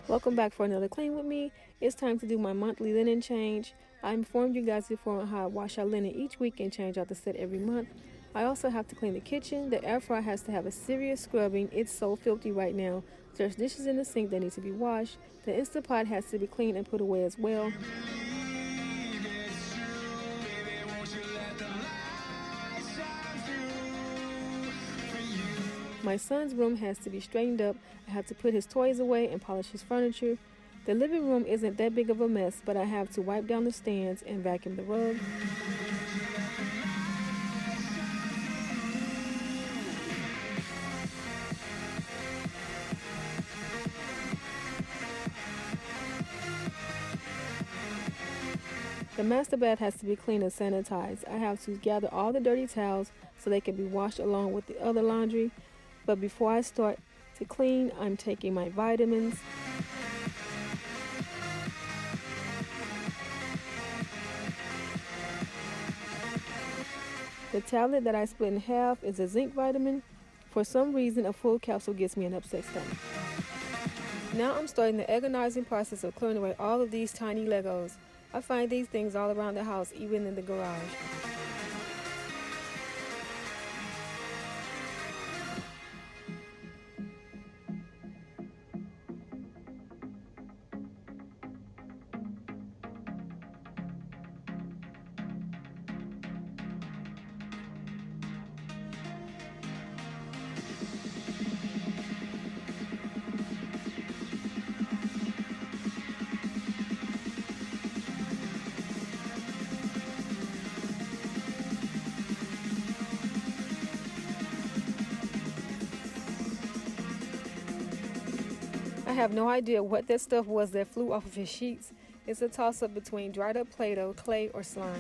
Welcome back for another clean with me. It's time to do my monthly linen change. I informed you guys before on how I wash our linen each week and change out the set every month. I also have to clean the kitchen. The air fryer has to have a serious scrubbing. It's so filthy right now. There's dishes in the sink that need to be washed. The Instapot has to be cleaned and put away as well. My son's room has to be straightened up. I have to put his toys away and polish his furniture. The living room isn't that big of a mess, but I have to wipe down the stands and vacuum the rug. The master bath has to be cleaned and sanitized. I have to gather all the dirty towels so they can be washed along with the other laundry. But before I start to clean, I'm taking my vitamins. The tablet that I split in half is a zinc vitamin. For some reason, a full capsule gives me an upset stomach. Now I'm starting the agonizing process of clearing away all of these tiny Legos. I find these things all around the house, even in the garage. I have no idea what that stuff was that flew off of his sheets. It's a toss-up between dried up Play-Doh, clay, or slime.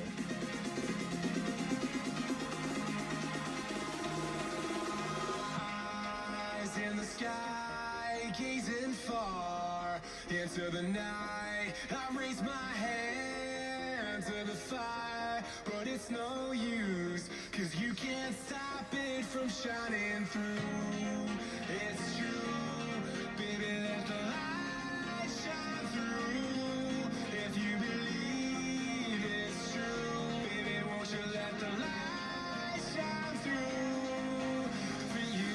Eyes in the sky, gazing far into the night. I raise my hand to the fire, but it's no use, 'cause you can't stop it from shining through. It's true, baby, let the light shine through. If you believe it's true, baby, won't you let the light shine through for you, for you,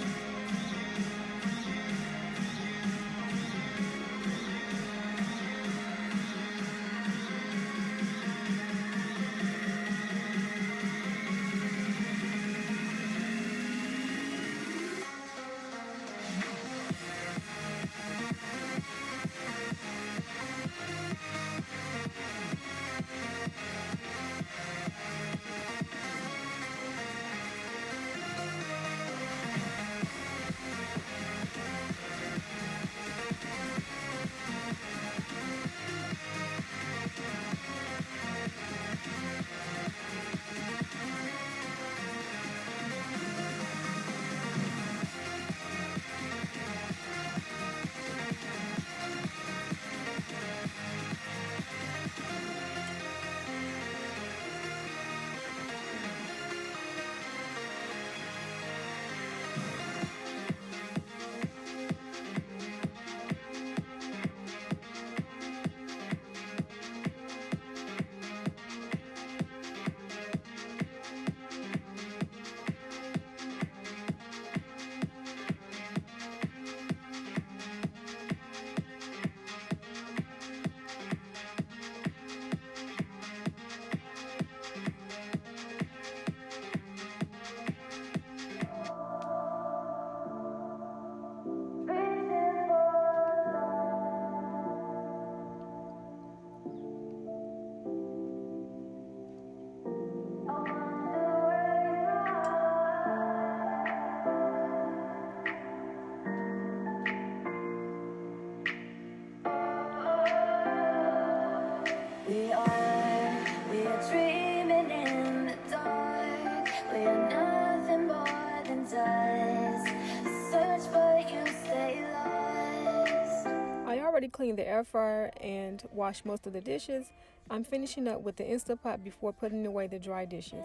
we are dreaming in the dark. We are nothing more than dust. Search but you stay lost. I already cleaned the air fryer and washed most of the dishes. I'm finishing up with the Instapot before putting away the dry dishes.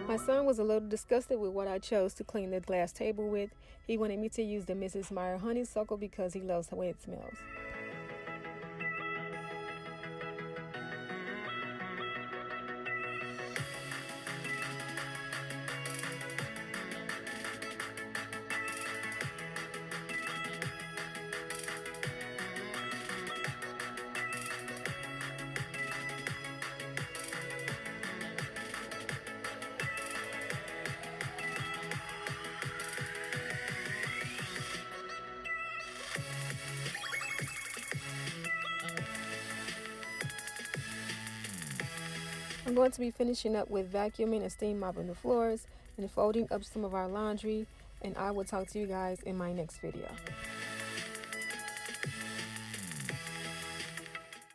My son was a little disgusted with what I chose to clean the glass table with. He wanted me to use the Mrs. Meyer honeysuckle because he loves the way it smells. I'm going to be finishing up with vacuuming and steam mopping the floors and folding up some of our laundry, and I will talk to you guys in my next video.